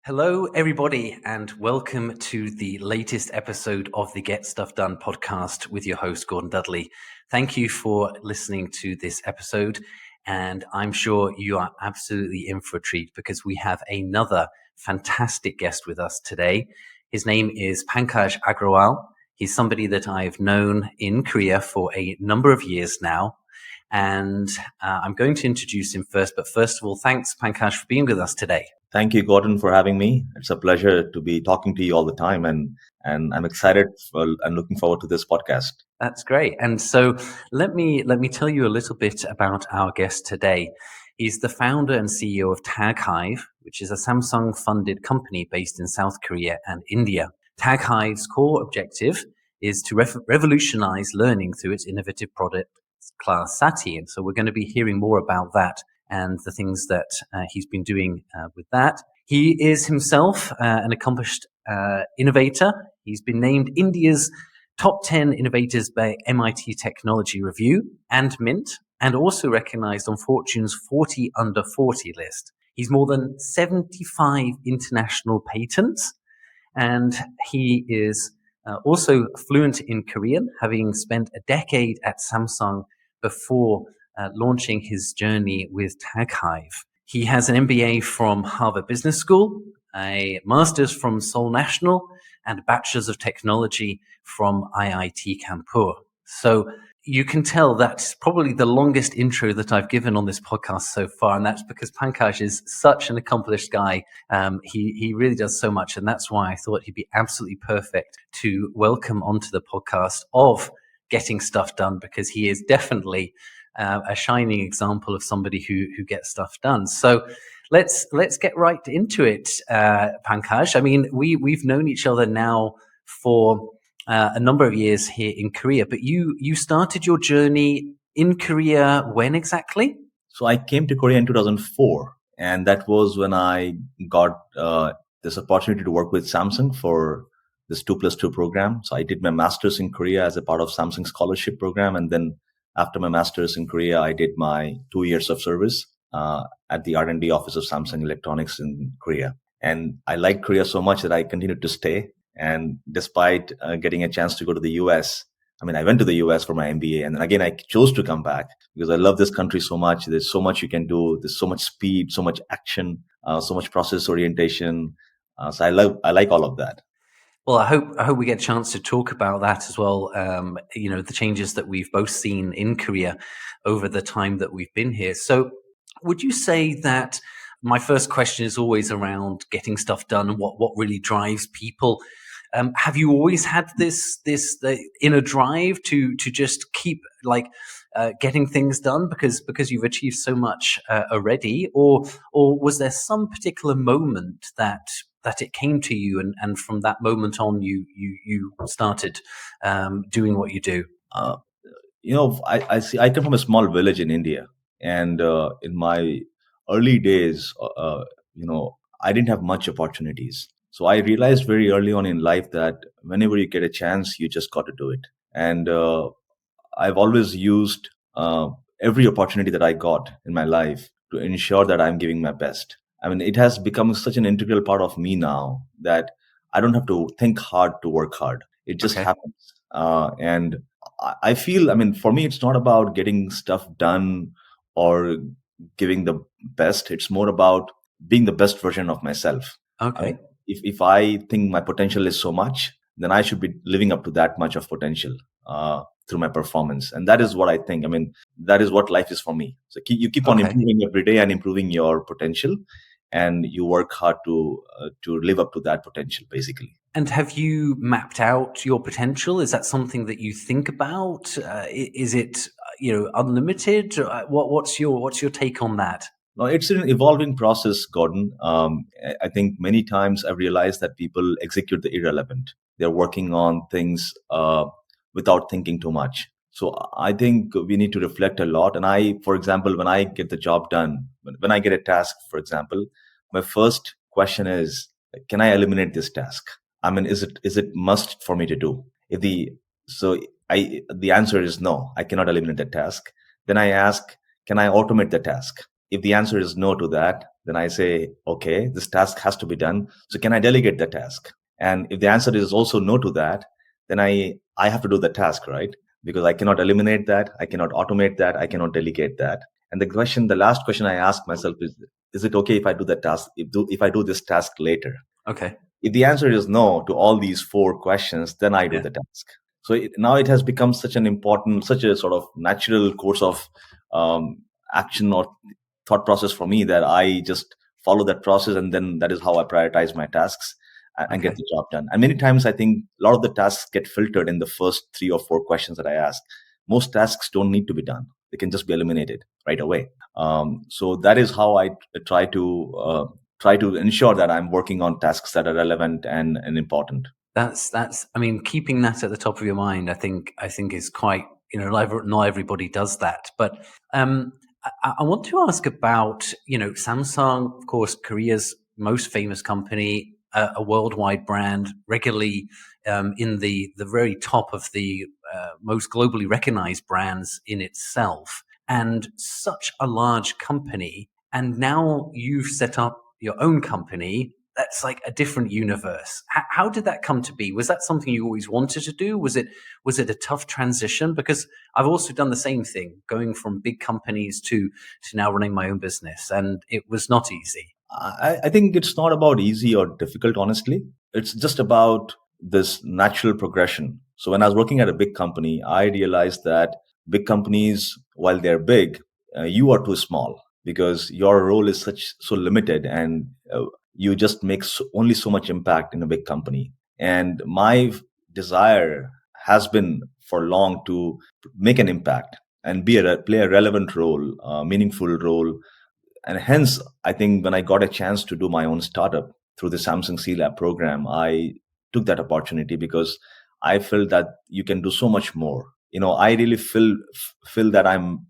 Hello, everybody, and welcome to the latest episode of the Get Stuff Done podcast with your host, Gordon Dudley. Thank you for listening to this episode, and I'm sure you are absolutely in for a treat because we have another fantastic guest with us today. His name is Pankaj Agarwal. He's somebody that I've known in Korea for a number of years now, and I'm going to introduce him first. But first of all, thanks, Pankaj, for being with us today. Thank you, Gordon, for having me. It's a pleasure to be talking to you all the time, and I'm excited and looking forward to this podcast. That's great. And so let me tell you a little bit about our guest today. He's the founder and CEO of TagHive, which is a Samsung-funded company based in South Korea and India. TagHive's core objective is to revolutionize learning through its innovative product, Class Sati. And so we're going to be hearing more about that and the things that he's been doing with that. He is himself an accomplished innovator. He's been named India's top 10 innovators by MIT Technology Review and Mint, and also recognized on Fortune's 40 under 40 list. He's more than 75 international patents, and he is also fluent in Korean, having spent a decade at Samsung before launching his journey with TagHive. He has an MBA from Harvard Business School, a master's from Seoul National, and a bachelor's of technology from IIT Kanpur. So you can tell that's probably the longest intro that I've given on this podcast so far, and that's because Pankaj is such an accomplished guy. He really does so much, and that's why I thought he'd be absolutely perfect to welcome onto the podcast of Getting Stuff Done, because he is definitely a shining example of somebody who gets stuff done. So let's get right into it, Pankaj. I mean, we've known each other now for a number of years here in Korea, but you started your journey in Korea when exactly? So I came to Korea in 2004, and that was when I got this opportunity to work with Samsung for this 2+2 program. So I did my master's in Korea as a part of Samsung scholarship program, and then after my master's in Korea, I did my 2 years of service at the R&D office of Samsung Electronics in Korea. And I liked Korea so much that I continued to stay. And despite getting a chance to go to the US, I went to the US for my MBA. And then again, I chose to come back because I love this country so much. There's so much you can do. There's so much speed, so much action, so much process orientation. So I like all of that. Well, I hope we get a chance to talk about that as well. The changes that we've both seen in Korea over the time that we've been here. So would you say that my first question is always around getting stuff done and what really drives people? Have you always had this inner drive to just keep getting things done because you've achieved so much already, or was there some particular moment that it came to you, and from that moment on, you started doing what you do? I come from a small village in India, and in my early days, I didn't have much opportunities. So I realized very early on in life that whenever you get a chance, you just got to do it. And I've always used every opportunity that I got in my life to ensure that I'm giving my best. It has become such an integral part of me now that I don't have to think hard to work hard. It just happens. And I feel, for me, it's not about getting stuff done or giving the best. It's more about being the best version of myself. Okay. If I think my potential is so much, then I should be living up to that much of potential through my performance. And that is what I think. That is what life is for me. So you keep on improving every day and improving your potential, and you work hard to live up to that potential, basically. And have you mapped out your potential? Is that something that you think about? Is it unlimited? What's your take on that? No, it's an evolving process, Gordon. I think many times I've realized that people execute the irrelevant. They're working on things without thinking too much. So I think we need to reflect a lot. And for example, when I get the job done, when I get a task, for example, my first question is, can I eliminate this task? Is it must for me to do? The answer is no, I cannot eliminate the task. Then I ask, can I automate the task? If the answer is no to that, Then I say, okay, this task has to be done. So can I delegate the task? And if the answer is also no to that, then I have to do the task, right? Because I cannot eliminate that, I cannot automate that, I cannot delegate that. And the last question I ask myself is it okay if I do the task, if I do this task later? Okay. If the answer is no to all these four questions, then I do Yeah. the task. So now it has become such an important, such a sort of natural course of action or thought process for me that I just follow that process, and then that is how I prioritize my tasks and get Okay. the job done. And many times I think a lot of the tasks get filtered in the first 3 or 4 questions that I ask. Most tasks don't need to be done; they can just be eliminated right away. So that is how I try to ensure that I'm working on tasks that are relevant and important. That's I mean, keeping that at the top of your mind, I think is quite, not everybody does that. But I want to ask about, Samsung, of course, Korea's most famous company, a worldwide brand, regularly in the very top of the most globally recognized brands in itself, and such a large company. And now you've set up your own company that's like a different universe. How did that come to be? Was that something you always wanted to do? Was it a tough transition? Because I've also done the same thing, going from big companies to now running my own business, and it was not easy. I think it's not about easy or difficult, honestly. It's just about this natural progression. So when I was working at a big company, I realized that big companies, while they're big, you are too small because your role is so limited, and you just make only so much impact in a big company. And my desire has been for long to make an impact and play a relevant role, a meaningful role. And hence, I think when I got a chance to do my own startup through the Samsung C Lab program, I took that opportunity because I felt that you can do so much more. I really feel that I'm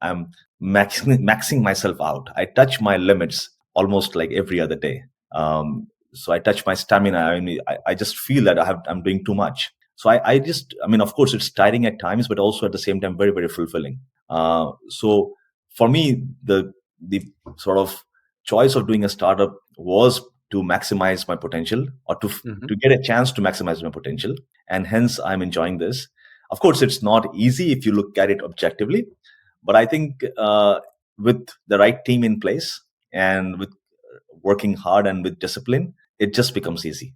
maxing myself out. I touch my limits almost like every other day. So I touch my stamina. I just feel that I'm doing too much. So I mean, of course, it's tiring at times, but also at the same time, very, very fulfilling. So for me, the sort of choice of doing a startup was to maximize my potential, or Hmm. to get a chance to maximize my potential, and hence I'm enjoying this. Of course, it's not easy if you look at it objectively, but I think with the right team in place and with working hard and with discipline, it just becomes easy.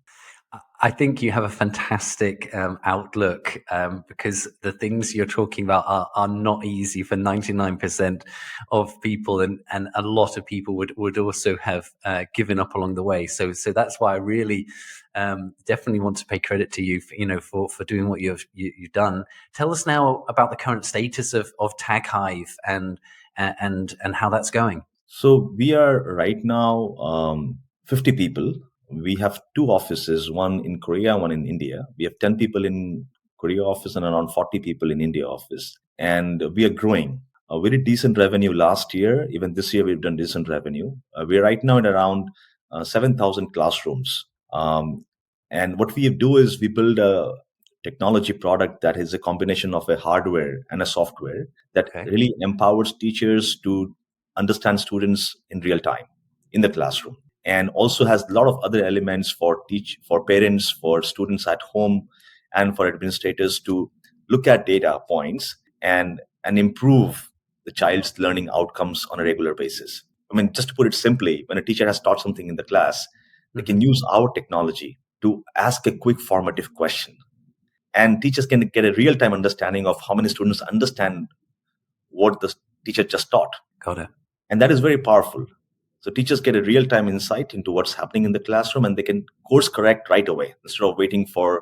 I think you have a fantastic outlook, because the things you're talking about are not easy for 99% of people, and a lot of people would also have given up along the way. So that's why I really definitely want to pay credit to you, for doing what you've done. Tell us now about the current status of TagHive and how that's going. So we are right now 50 people. We have two offices, one in Korea, one in India. We have 10 people in Korea office and around 40 people in India office. And we are growing. We did decent revenue last year. Even this year, we've done decent revenue. We are right now at around 7,000 classrooms. And what we do is we build a technology product that is a combination of a hardware and a software that Okay. really empowers teachers to understand students in real time in the classroom, and also has a lot of other elements for parents, for students at home, and for administrators to look at data points and improve the child's learning outcomes on a regular basis. I mean, just to put it simply, when a teacher has taught something in the class, they Hmm. can use our technology to ask a quick formative question, and teachers can get a real time understanding of how many students understand what the teacher just taught. Got it. And that is very powerful. So teachers get a real time insight into what's happening in the classroom, and they can course correct right away instead of waiting for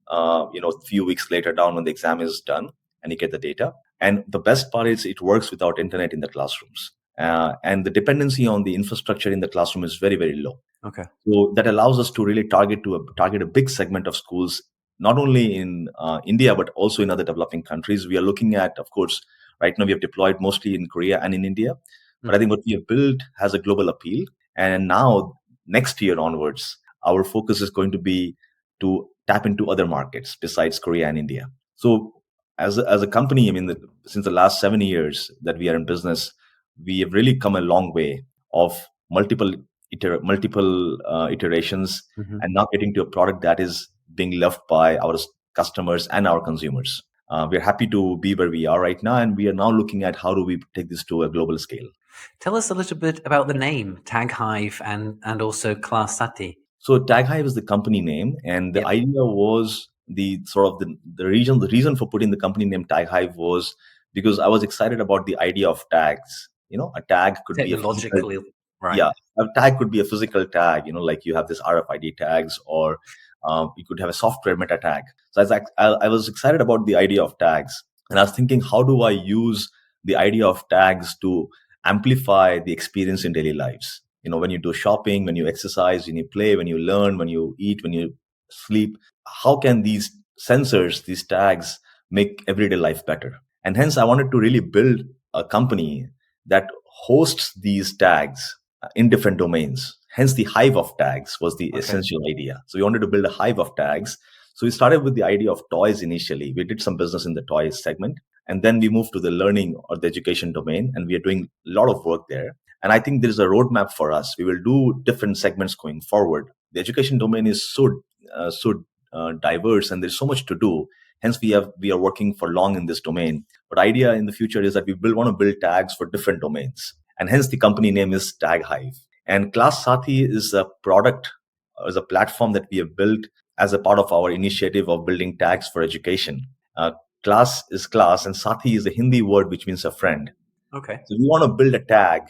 a few weeks later down when the exam is done and you get the data. And the best part is it works without internet in the classrooms. And the dependency on the infrastructure in the classroom is very, very low. Okay. So that allows us to really target a big segment of schools, not only in India but also in other developing countries. We are looking at, of course, right now we have deployed mostly in Korea and in India, but I Hmm. think what we have built has a global appeal. And now, next year onwards, our focus is going to be to tap into other markets besides Korea and India. So as a company, I mean, since the last 7 years that we are in business, we have really come a long way of multiple multiple iterations, Hmm. and now getting to a product that is being loved by our customers and our consumers. We're happy to be where we are right now, and we are now looking at how do we take this to a global scale. Tell us a little bit about the name TagHive and also Class Sati. So TagHive is the company name, and the Yep. idea was the sort of the reason for putting the company name TagHive was because I was excited about the idea of tags. A tag could be a physical, Technologically, right. yeah, a tag could be a physical tag. Like you have this RFID tags, or you could have a software meta tag. So I was excited about the idea of tags, and I was thinking, how do I use the idea of tags to amplify the experience in daily lives? When you do shopping, when you exercise, when you play, when you learn, when you eat, when you sleep, how can these sensors, these tags, make everyday life better? And hence, I wanted to really build a company that hosts these tags in different domains. Hence, the hive of tags was the Okay. essential idea. So we wanted to build a hive of tags. So we started with the idea of toys initially. We did some business in the toys segment, and then we moved to the learning or the education domain, and we are doing a lot of work there. And I think there is a roadmap for us. We will do different segments going forward. The education domain is so diverse, and there's so much to do. Hence, we are working for long in this domain. But idea in the future is that we will want to build tags for different domains, and hence the company name is TagHive. And Class Sathi is a product, is a platform that we have built as a part of our initiative of building tags for education. Class is class, and Sathi is a Hindi word which means a friend. Okay. So we want to build a tag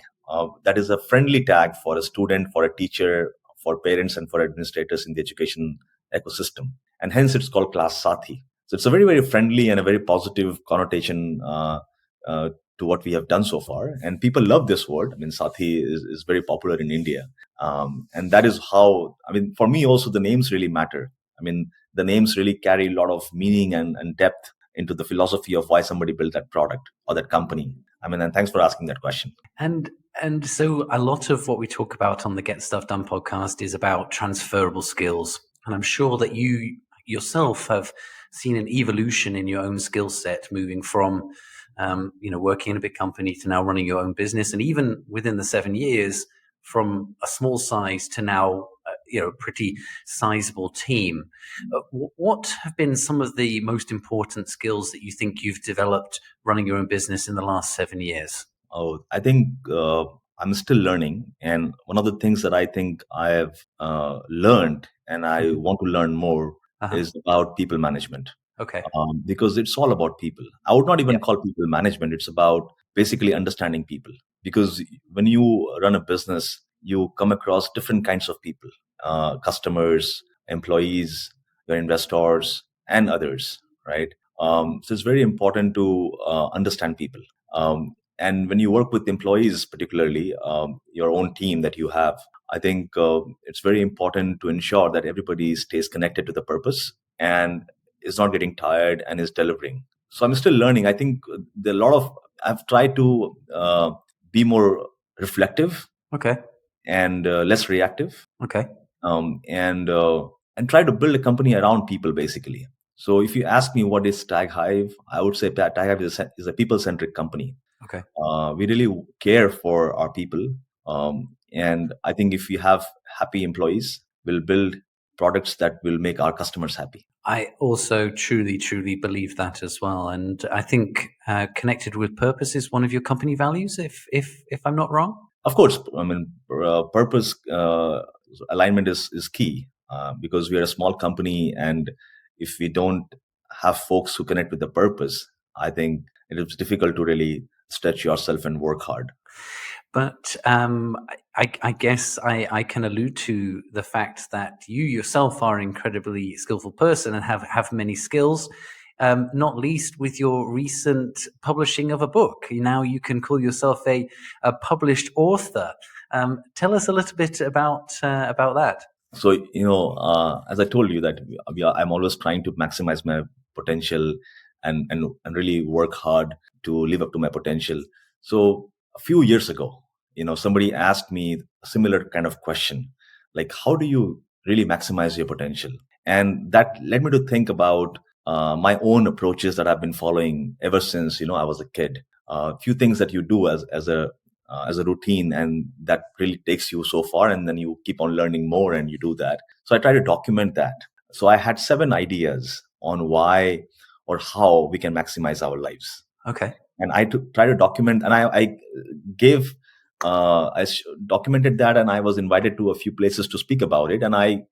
that is a friendly tag for a student, for a teacher, for parents, and for administrators in the education ecosystem. And hence it's called Class Sathi. So it's a very, very friendly and a very positive connotation to what we have done so far. And people love this word. I mean, Sathi is very popular in India. And that is how, I mean, for me also, the names really matter. I mean, the names really carry a lot of meaning and depth into the philosophy of why somebody built that product or that company. I mean, and thanks for asking that question. And so a lot of what we talk about on the Get Stuff Done podcast is about transferable skills. And I'm sure that you yourself have seen an evolution in your own skill set, moving from working in a big company to now running your own business, and even within the 7 years, from a small size to now a pretty sizable team. What have been some of the most important skills that you think you've developed running your own business in the last 7 years? Oh, I think I'm still learning. And one of the things that I think I have learned and I Mhm. want to learn more Uh-huh. is about people management. Okay. Because it's all about people. I would not even Yep. call people management. It's about basically understanding people. Because when you run a business, you come across different kinds of people, customers, employees, your investors, and others, right? So it's very important to understand people. And when you work with employees, particularly your own team that you have, I think it's very important to ensure that everybody stays connected to the purpose and is not getting tired and is delivering. So I'm still learning. I think there are a lot of, I've tried to be more reflective Okay. and less reactive, Okay. and try to build a company around people basically. So if you ask me what is TagHive, I would say that TagHive is a people centric company. Okay. We really care for our people, and I think if we have happy employees, we'll build products that will make our customers happy. I also truly, truly believe that as well, and I think connected with purpose is one of your company values. If I'm not wrong. Of course, I mean, purpose alignment is key, because we are a small company, and if we don't have folks who connect with the purpose, I think it is difficult to really stretch yourself and work hard. But I guess I can allude to the fact that you yourself are an incredibly skillful person and have many skills, not least with your recent publishing of a book. Now you can call yourself a published author. Tell us a little bit about that. So as I told you that I'm always trying to maximize my potential and really work hard to live up to my potential. So a few years ago, somebody asked me a similar kind of question, like, how do you really maximize your potential? And that led me to think about my own approaches that I've been following ever since I was a kid. A few things that you do as a as a routine, and that really takes you so far, and then you keep on learning more and you do that. So I try to document that. So I had 7 ideas on why or how we can maximize our lives. Okay. And I try to document, and I gave documented that, and I was invited to a few places to speak about it. And I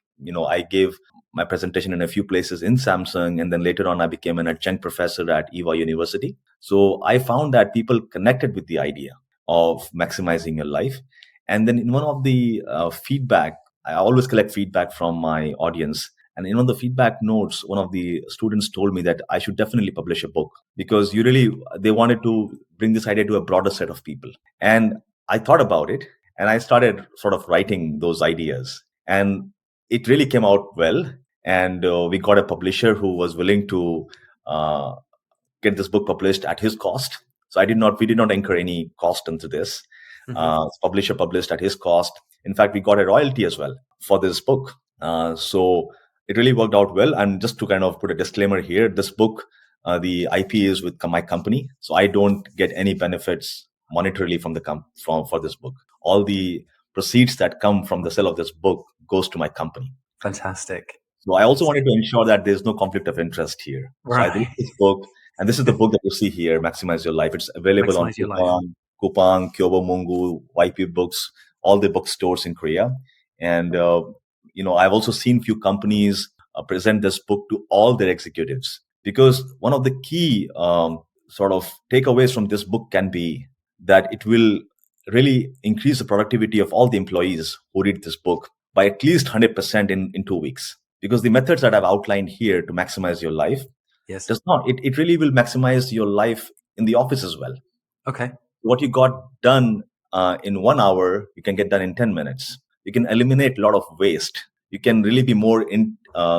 gave my presentation in a few places in Samsung, and then later on I became an adjunct professor at EVA University. So I found that people connected with the idea of maximizing your life. And then in one of the feedback, I always collect feedback from my audience. And in one of the feedback notes, one of the students told me that I should definitely publish a book, because they wanted to bring this idea to a broader set of people. And I thought about it, and I started sort of writing those ideas. And it really came out well. And we got a publisher who was willing to uh, get this book published at his cost. So we did not incur any cost into this. Publisher published at his cost. In fact, we got a royalty as well for this book. So it really worked out well. And just to kind of put a disclaimer here, this book, the IP is with my company, so I don't get any benefits monetarily from for this book. All the proceeds that come from the sale of this book goes to my company. Fantastic. So I also wanted to ensure that there's no conflict of interest here. So I wrote this book, and this is the book that you see here, Maximize Your Life. It's available on Maximize Your Life. Coupang, Kyobo Mungu, YP Books, all the bookstores in Korea. And, I've also seen few companies present this book to all their executives, because one of the key sort of takeaways from this book can be that it will really increase the productivity of all the employees who read this book by at least 100% in 2 weeks. Because the methods that I've outlined here to maximize your life, yes, does not. It really will maximize your life in the office as well. Okay. What you got done in 1 hour, you can get done in 10 minutes. You can eliminate a lot of waste. You can really be more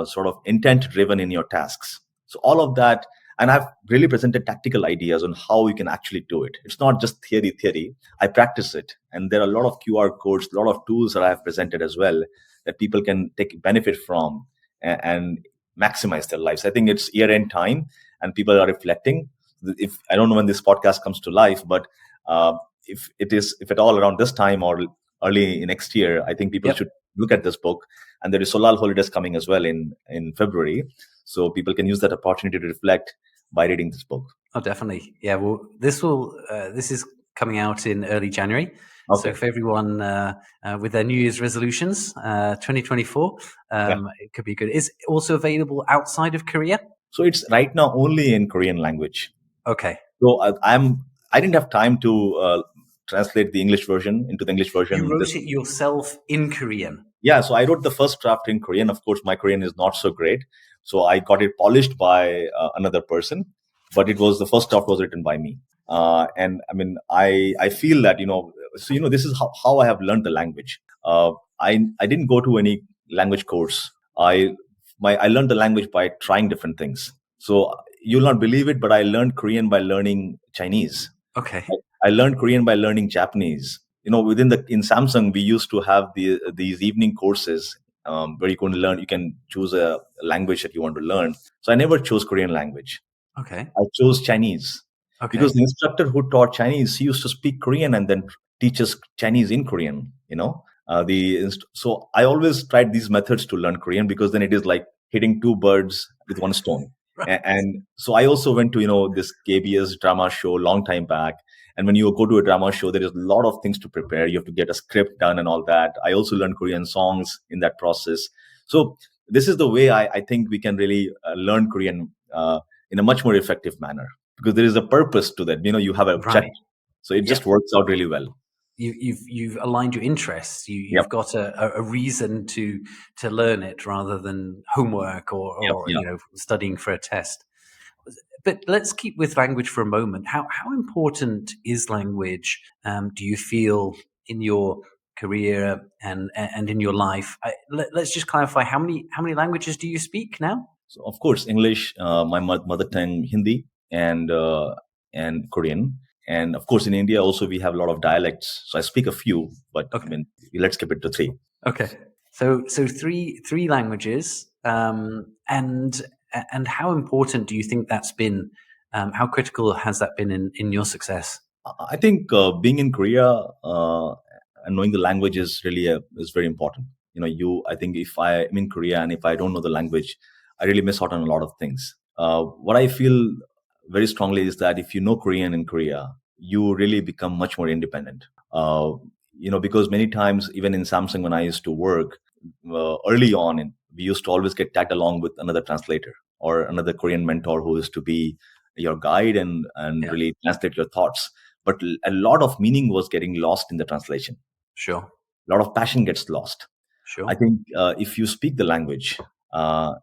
sort of intent driven in your tasks. So all of that, and I've really presented tactical ideas on how you can actually do it. It's not just theory. I practice it. And there are a lot of QR codes, a lot of tools that I have presented as well that people can take benefit from and maximize their lives. I think it's year-end time, and people are reflecting. If I don't know when this podcast comes to life, but if at all around this time or early next year, I think people should look at this book. And there is Solal holidays coming as well in February, so people can use that opportunity to reflect by reading this book. Oh, definitely. Yeah. Well, this is coming out in early January. Okay. So for everyone with their New Year's resolutions, 2024, it could be good. Is it also available outside of Korea? So it's right now only in Korean language. Okay. So I didn't have time to translate the English version into the English version. You wrote it yourself in Korean? Yeah, so I wrote the first draft in Korean. Of course, my Korean is not so great, so I got it polished by another person. But the first draft was written by me. And I mean, I feel that, this is how I have learned the language. I didn't go to any language course. I learned the language by trying different things. So you'll not believe it, but I learned Korean by learning Chinese. Okay. I learned Korean by learning Japanese. In Samsung, we used to have these evening courses where you can choose a language that you want to learn. So I never chose Korean language. Okay. I chose Chinese. Okay. Because the instructor who taught Chinese, he used to speak Korean and then teach us Chinese in Korean, so I always tried these methods to learn Korean, because then it is like hitting 2 birds with 1 stone. Right. And so I also went to, this KBS drama show long time back. And when you go to a drama show, there is a lot of things to prepare. You have to get a script done and all that. I also learned Korean songs in that process. So this is the way I think we can really learn Korean in a much more effective manner, because there is a purpose to that. You have an objective. Right. So it just works out really well. You've aligned your interests. You've got a reason to learn it, rather than homework or studying for a test. But let's keep with language for a moment. How important is language, do you feel, in your career and in your life? Let's just clarify, how many languages do you speak now? So of course, English, my mother tongue, Hindi, and Korean. And of course, in India also we have a lot of dialects. So I speak a few, but I mean, let's keep it to 3. Okay. So three languages, and how important do you think that's been? How critical has that been in your success? I think being in Korea and knowing the language is really is very important. I think if I am in Korea and if I don't know the language, I really miss out on a lot of things. What I feel very strongly is that if you know Korean in Korea, you really become much more independent. Uh, because many times, even in Samsung, when I used to work early on, we used to always get tagged along with another translator or another Korean mentor who is to be your guide and Yeah, really translate your thoughts. But a lot of meaning was getting lost in the translation. sure, A lot of passion gets lost. I sure. think if you speak the language, uh,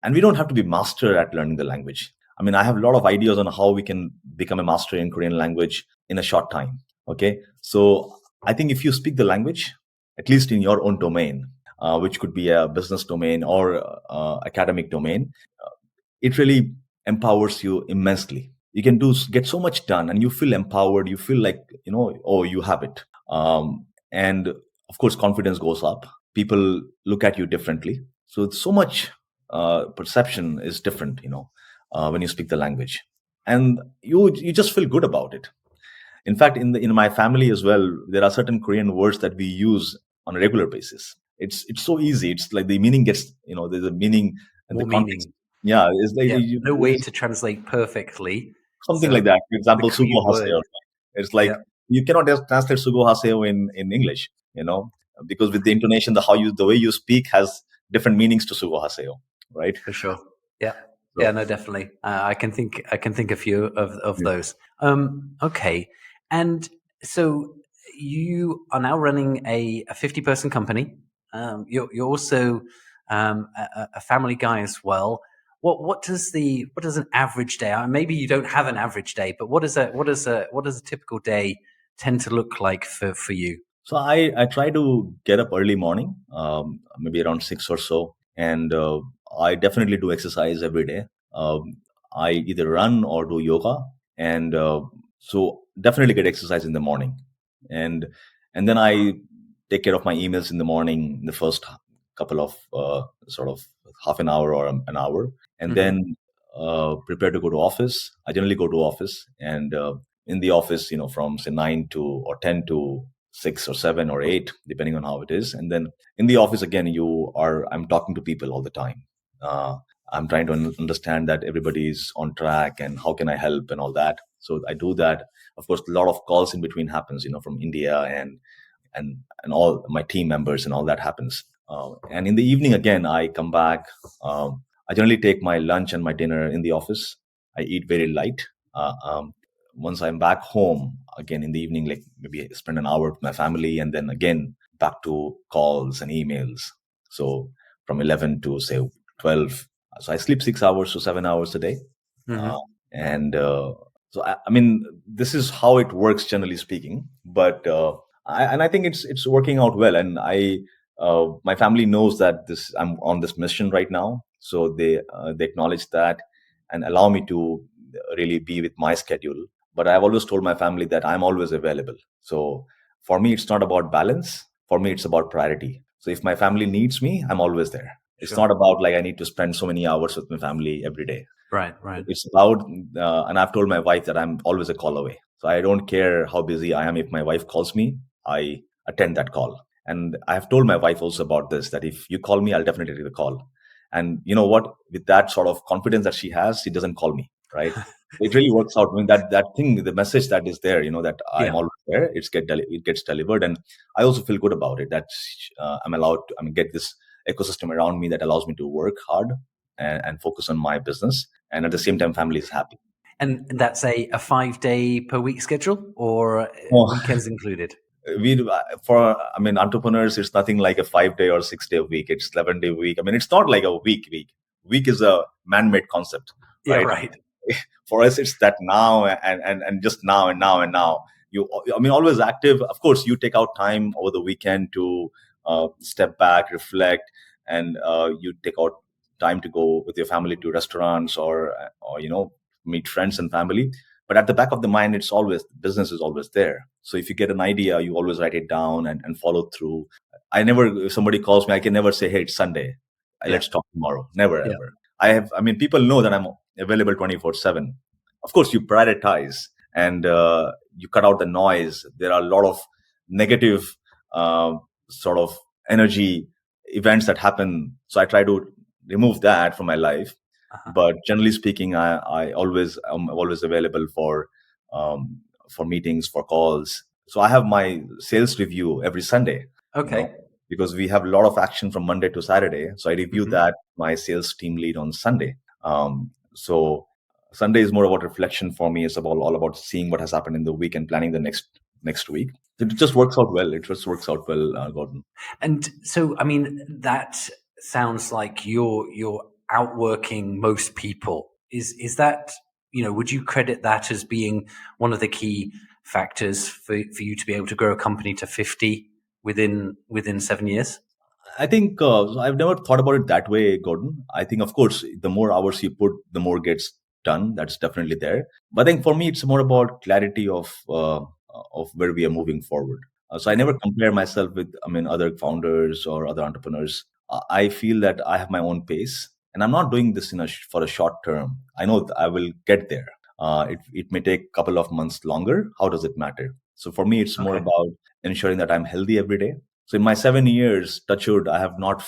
and we don't have to be master at learning the language. I mean, I have a lot of ideas on how we can become a master in Korean language in a short time. Okay, so I think if you speak the language, at least in your own domain, which could be a business domain or academic domain, it really empowers you immensely. You can get so much done, and you feel empowered. You feel like oh, you have it. And of course, confidence goes up. People look at you differently. So it's so much perception is different. When you speak the language, and you just feel good about it. In fact, in my family as well, there are certain Korean words that we use on a regular basis. It's so easy. It's like the meaning gets, there's a meaning and the More context. meaning. Yeah, it's like Yeah, no way there's to translate perfectly. something like So that. For the example, sugo Korean haseo. word. It's like Yeah, you cannot just translate sugo haseo in English, because with the intonation, the way you speak has different meanings to sugo haseo, right? for sure. Yeah, yeah, So no, definitely. I can think a few of yeah. those. Okay, and so you are now running a 50-person company. You're also a family guy as well. What does an average day? Maybe you don't have an average day, but what does a typical day tend to look like for you? So I try to get up early morning, maybe around 6 or so, and I definitely do exercise every day. I either run or do yoga, and so definitely get exercise in the morning, and and then I take care of my emails in the morning, the first couple of sort of half an hour or an hour, and Hmm. then prepare to go to office. I generally go to office, and in the office, from say 9 or 10 to 6 or 7 or 8, depending on how it is. And then in the office again, I'm talking to people all the time. Uh, I'm trying to understand that everybody is on track and how can I help and all that. So I do that. Of course, a lot of calls in between happens, from India and all my team members and all that happens. And in the evening again, I come back. I generally take my lunch and my dinner in the office. I eat very light. Once I'm back home again in the evening, like maybe spend an hour with my family, and then again back to calls and emails. So from 11 to say 12. So I sleep 6 hours to 7 hours a day. Uh, Hmm. and so I mean, this is how it works generally speaking. But I think it's working out well, and my family knows that this I'm on this mission right now, so they acknowledge that and allow me to really be with my schedule. But I've always told my family that I'm always available. So for me, it's not about balance. For me, it's about priority. So if my family needs me, I'm always there. It's Sure. not about like I need to spend so many hours with my family every day. Right. Right. It's about, and I've told my wife that I'm always a call away. So I don't care how busy I am. If my wife calls me, I attend that call. And I have told my wife also about this, that if you call me, I'll definitely take the call. And you know what? With that sort of confidence that she has, she doesn't call me, right? It really works out. I mean, that thing, the message that is there, that I'm Yeah. always there, it gets delivered. And I also feel good about it that I'm allowed to, get this ecosystem around me that allows me to work hard and focus on my business, and at the same time family is happy. And that's a 5 day per week schedule or Oh, weekends included? for entrepreneurs, it's nothing like a 5 day or 6 day week. It's 11 day week. I mean, it's not like a week is a man-made concept, Yeah, right? right. For us it's that now and just now and now and now. Always active. Of course, you take out time over the weekend to step back, reflect, and you take out time to go with your family to restaurants or meet friends and family. But at the back of the mind, it's always business is always there. So if you get an idea, you always write it down and follow through. I never, if somebody calls me, I can never say, hey, it's Sunday, Yeah. let's talk tomorrow. Never Yeah. ever. People know that I'm available 24/7. Of course, you prioritize, and you cut out the noise. There are a lot of negative sort of energy events that happen. So I try to remove that from my life. But generally speaking, I'm always available for meetings, for calls. So I have my sales review every Sunday. Okay. Because we have a lot of action from Monday to Saturday. So I review Mhm. that my sales team lead on Sunday. So Sunday is more about reflection for me. It's about all about seeing what has happened in the week and planning the next week. It just works out well. It just works out well, Gordon. And so, I mean, that sounds like you're outworking most people. Is that, would you credit that as being one of the key factors for you to be able to grow a company to 50 within 7 years? I think I've never thought about it that way, Gordon. I think, of course, the more hours you put, the more gets done. That's definitely there. But I think for me, it's more about clarity of where we are moving forward. So I Okay. never compare myself with, other founders or other entrepreneurs. I feel that I have my own pace, and I'm not doing this for a short term. I know I will get there. It may take a couple of months longer. How does it matter? So for me, it's more Okay. about ensuring that I'm healthy every day. So in my 7 years, touch wood, I have not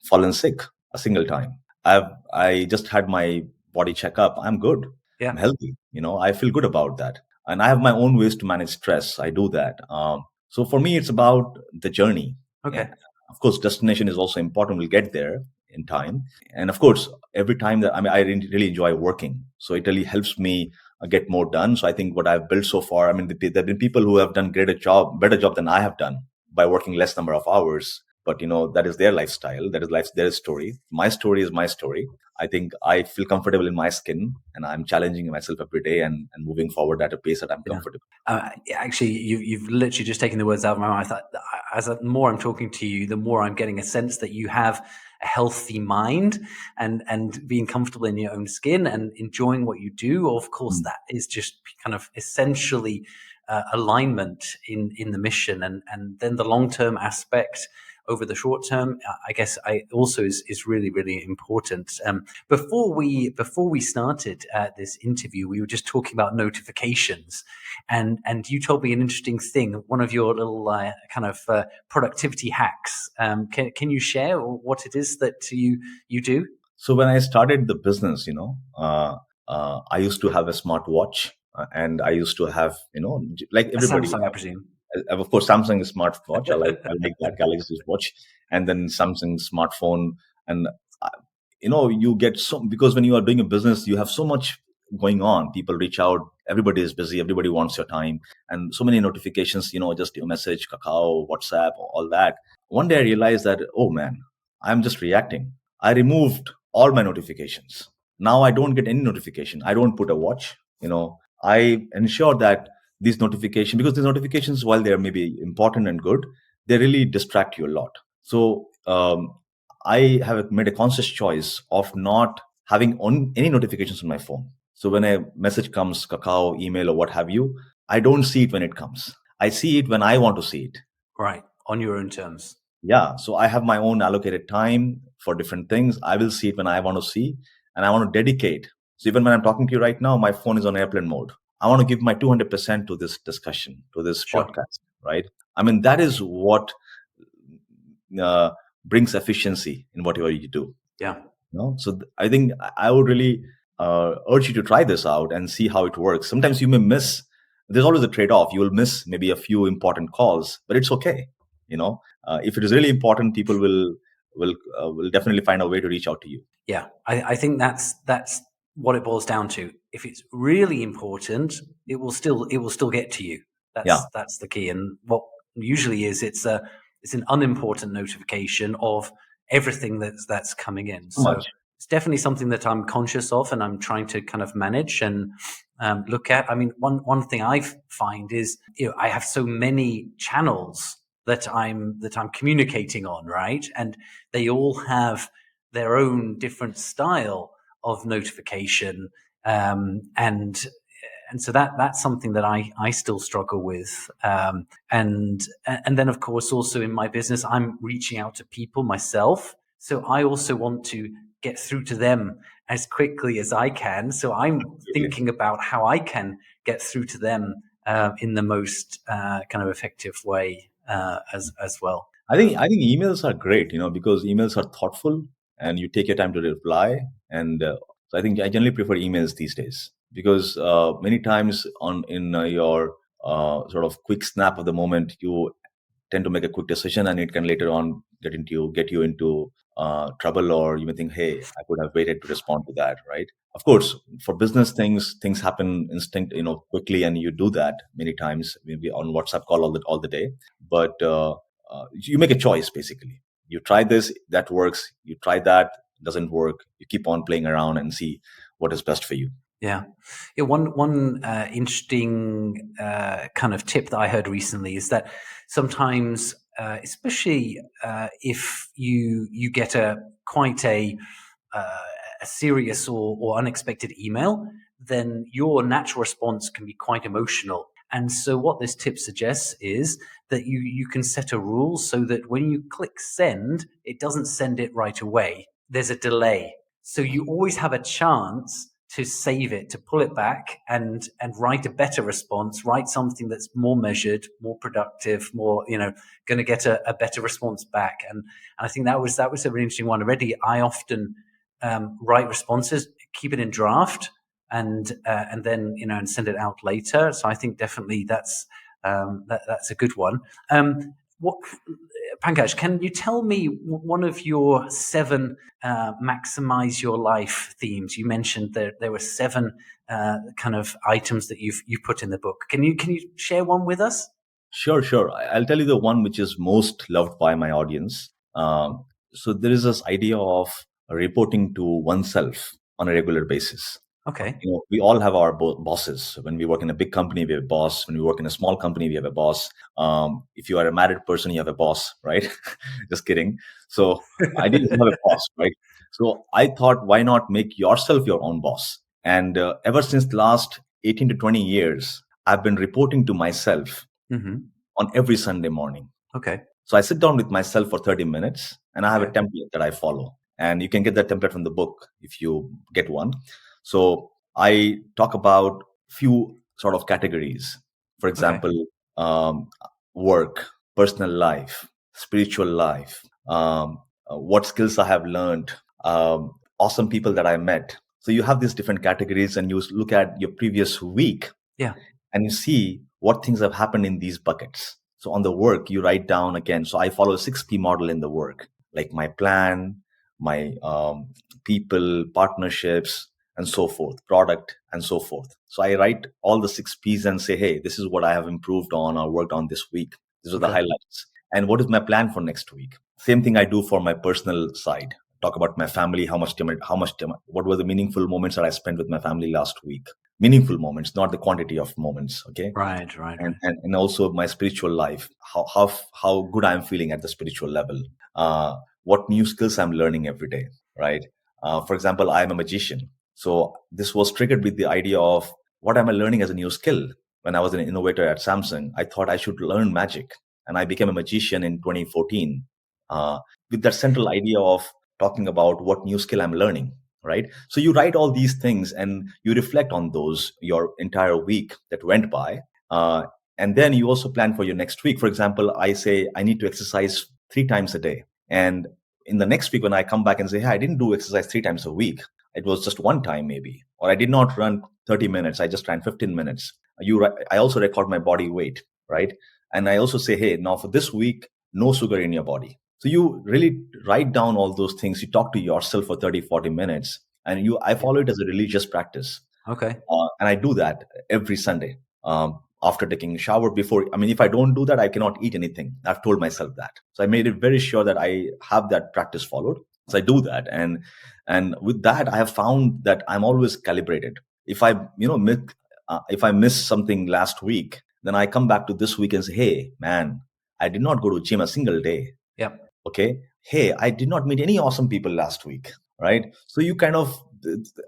fallen sick a single time. I just had my body checkup. I'm good. I'm Yeah. healthy. I feel good about that, and I have my own ways to manage stress. I do that. So for me, it's about the journey. Okay. And of course, destination is also important. We'll get there in time, and of course, every time that I really enjoy working. So it really helps me get more done. So I think what I've built so far, there have been people who have done better job than I have done by working less number of hours. But that is their lifestyle. That is their story. My story is my story. I think I feel comfortable in my skin, and I'm challenging myself every day and moving forward at a pace that I'm Yeah. comfortable. Actually, you've literally just taken the words out of my mouth. As the more I'm talking to you, the more I'm getting a sense that you have a healthy mind and being comfortable in your own skin and enjoying what you do. Of course, Mm. that is just kind of essentially alignment in the mission, and then the long term aspect over the short term, I guess, I also is really really important. Before we started this interview, we were just talking about notifications, and you told me an interesting thing. One of your little kind of productivity hacks. Can you share what it is that you do? So when I started the business, I used to have a smartwatch, and I used to have, like A everybody. Samsung, I presume. Of course, Samsung smartwatch. I like that Galaxy watch, and then Samsung smartphone, and uh, you get so, because when you are doing a business, you have so much going on. People reach out. Everybody is busy. Everybody wants your time, and so many notifications. Just your message, Kakao, WhatsApp, all that. One day I realized that, oh man, I'm just reacting. I removed all my notifications. Now I don't get any notification. I don't put a watch. I ensure that these notifications, because these notifications, while they are maybe important and good, they really distract you a lot. So I have made a conscious choice of not having any notifications on my phone. So when a message comes, Kakao, email, or what have you, I don't see it when it comes. I see it when I want to see it. Right, on your own terms. Yeah, so I have my own allocated time for different things. I will see it when I want to see, and I want to dedicate. So even when I'm talking to you right now, my phone is on airplane mode. I want to give my 200% to this discussion, to this Sure. podcast, right? That is what uh, brings efficiency in whatever you do. Yeah. So I think I would really urge you to try this out and see how it works. Sometimes you may miss. There's always a trade-off. You will miss maybe a few important calls, but it's okay. If it is really important, people will definitely find a way to reach out to you. Yeah, I think that's what it boils down to. If it's really important, it will still get to you. Yeah, That's the key. And what usually is, it's an unimportant notification of everything that's coming in. so So much. it's definitely something that I'm conscious of and I'm trying to kind of manage and look at. I mean, one thing I find is, I have so many channels that I'm communicating on, right? And they all have their own different style of notification, and so that's something that I still struggle with, and then of course also in my business I'm reaching out to people myself, so I also want to get through to them as quickly as I can. So I'm Absolutely. thinking about how I can get through to them in the most kind of effective way as well. I think emails are great, because emails are thoughtful and you take your time to reply. And so I think I generally prefer emails these days because many times on in your sort of quick snap of the moment, you tend to make a quick decision, and it can later on get you into trouble, or you may think, hey, I could have waited to respond to that, right? Of course, for business things happen quickly, and you do that many times, maybe on WhatsApp call all the day. But you make a choice, basically. You try this, that works. You try that, doesn't work. You keep on playing around and see what is best for you. Yeah, yeah. One interesting kind of tip that I heard recently is that sometimes, especially if you get quite a serious or unexpected email, then your natural response can be quite emotional. And so, what this tip suggests is that you can set a rule so that when you click send, it doesn't send it right away. There's a delay, so you always have a chance to save it, to pull it back and write a better response, write something that's more measured, more productive, more, going to get a better response back. And I think that was a really interesting one. Already, I often write responses, keep it in draft, and then and send it out later. So I think definitely that's a good one. What Pankaj, can you tell me one of your 7 maximize your life themes? You mentioned that there were 7 kind of items that you put in the book. Can you share one with us? Sure. I'll tell you the one which is most loved by my audience. So there is this idea of reporting to oneself on a regular basis. Okay. We all have our bosses. When we work in a big company, we have a boss. When we work in a small company, we have a boss. If you are a married person, you have a boss, right? Just kidding. So I didn't have a boss, right? So I thought, why not make yourself your own boss? And ever since the last 18 to 20 years, I've been reporting to myself Mm-hmm. on every Sunday morning. Okay. So I sit down with myself for 30 minutes and I have a Yeah. template that I follow. And you can get that template from the book if you get one. So I talk about few sort of categories. For Okay. example, um, work, personal life, spiritual life, what skills I have learned, awesome people that I met. So you have these different categories and you look at your previous week Yeah. and you see what things have happened in these buckets. So on the work, you write down again. So I follow a 6P model in the work, like my plan, my people, partnerships, and so forth, product, and so forth. So I write all the 6Ps and say, hey, this is what I have improved on or worked on this week. These are the Okay. highlights. And what is my plan for next week? Same thing I do for my personal side. Talk about my family, what were the meaningful moments that I spent with my family last week? Meaningful moments, not the quantity of moments. Okay. Right. And also my spiritual life, how good I'm feeling at the spiritual level, what new skills I'm learning every day, right? For example, I'm a magician, so this was triggered with the idea of what am I learning as a new skill. When I was an innovator at Samsung, I thought I should learn magic, and I became a magician in 2014, with that central idea of talking about what new skill I'm learning, right? So you write all these things and you reflect on those your entire week that went by. uh, and then you also plan for your next week. For example, I say I need to exercise 3 times a day, and in the next week when I come back and say, hey, I didn't do exercise 3 times a week, it was just one time maybe, or I did not run 30 minutes, I just ran 15 minutes. I also record my body weight, right? And I also say, hey, now for this week, no sugar in your body. So you really write down all those things. You talk to yourself for 30, 40 minutes, and I Yeah. follow it as a religious practice. Okay. And I do that every Sunday, after taking a shower. Before, I mean, if I don't do that, I cannot eat anything. I've told myself that. So I made it very sure that I have that practice followed. So I do that, and with that, I have found that I'm always calibrated. If I, if I miss something last week, then I come back to this week and say, hey, man, I did not go to gym a single day. Yeah. Okay. Hey, I did not meet any awesome people last week, right? So you kind of,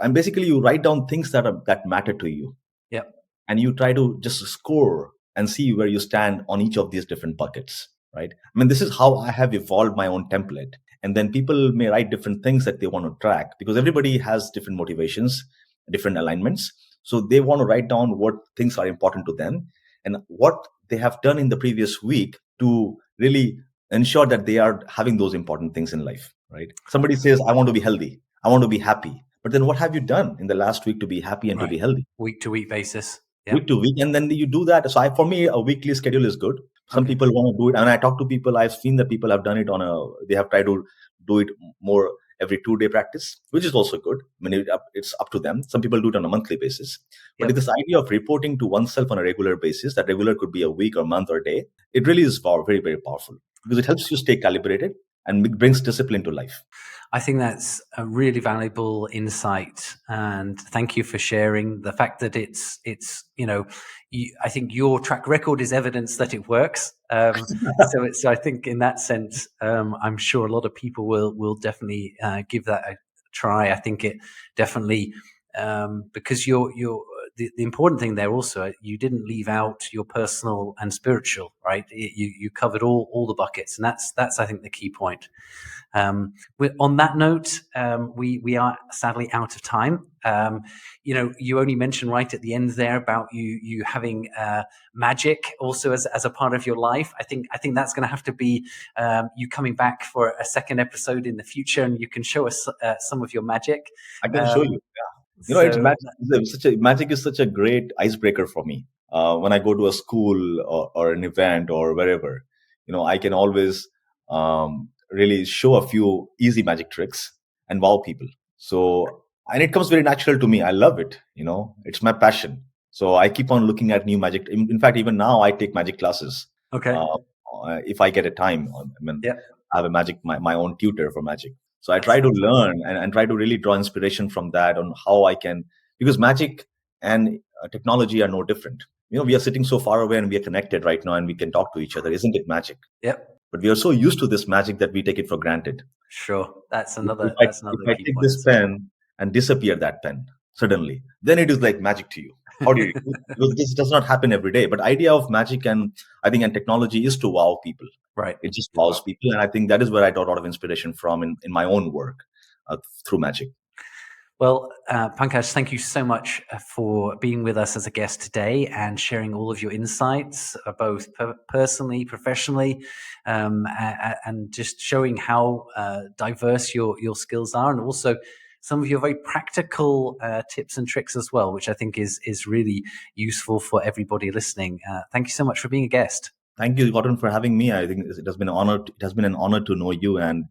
and basically you write down things that matter to you, Yeah. and you try to just score and see where you stand on each of these different buckets, right? I mean, this is how I have evolved my own template. And then people may write different things that they want to track, because everybody has different motivations, different alignments. So they want to write down what things are important to them. and what they have done in the previous week to really ensure that they are having those important things in life, right? Somebody says, I want to be healthy, I want to be happy. But then what have you done in the last week to be happy and to be healthy? Week to week basis. Week to week, and then you do that. So for me, a weekly schedule is good. Some people want to do it, and I talk to people. I've seen that people have done it they have tried to do it more every 2-day practice, which is also good. I mean, it's up to them. Some people do it on a monthly basis. But this idea of reporting to oneself on a regular basis, that regular could be a week or month or day, it really is very, very powerful because it helps you stay calibrated and brings discipline to life. I think that's a really valuable insight, and thank you for sharing the fact that it's I think your track record is evidence that it works. So I think in that sense, I'm sure a lot of people will definitely give that a try. I think it definitely because the important thing there also, you didn't leave out your personal and spiritual, right? You covered all the buckets, and that's I think the key point. On that note, we are sadly out of time. You only mentioned right at the end there about you having magic also as a part of your life. I think that's going to have to be you coming back for a second episode in the future, and you can show us some of your magic. I can show you. Yeah. It's magic is such a great icebreaker for me. When I go to a school or an event or wherever, I can always really show a few easy magic tricks and wow people. So, and it comes very natural to me. I love it. It's my passion. So I keep on looking at new magic. In fact, even now I take magic classes. Okay. If I get a time, I have a magic, my own tutor for magic. So I try to learn and try to really draw inspiration from that on how I can, because magic and technology are no different. We are sitting so far away and we are connected right now and we can talk to each other. Isn't it magic? Yep. But we are so used to this magic that we take it for granted. Sure. That's another If I key take point. this pen and disappear that pen suddenly, then it is like magic to you. How do you? Because this does not happen every day. But idea of magic and technology is to wow people. Right. It just wows people, and I think that is where I got a lot of inspiration from in my own work through magic. Well, Pankaj, thank you so much for being with us as a guest today and sharing all of your insights, both personally, professionally, and just showing how diverse your skills are, and also some of your very practical tips and tricks as well, which I think is really useful for everybody listening. Thank you so much for being a guest. Thank you, Gordon, for having me. I think it has been an honor. It has been an honor to know you, and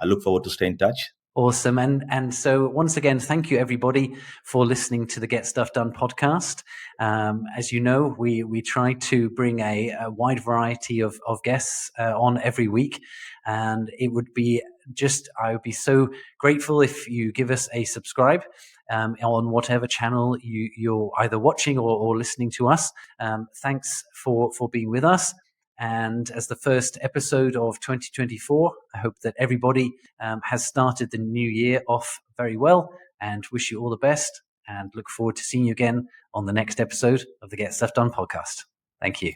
I look forward to staying in touch. Awesome. And so once again, thank you everybody for listening to the Get Stuff Done podcast. As you know, we try to bring a wide variety of guests on every week, and I would be so grateful if you give us a subscribe on whatever channel you're either watching or listening to us. Thanks for being with us. And as the first episode of 2024, I hope that everybody has started the new year off very well, and wish you all the best, and look forward to seeing you again on the next episode of the Get Stuff Done podcast. Thank you.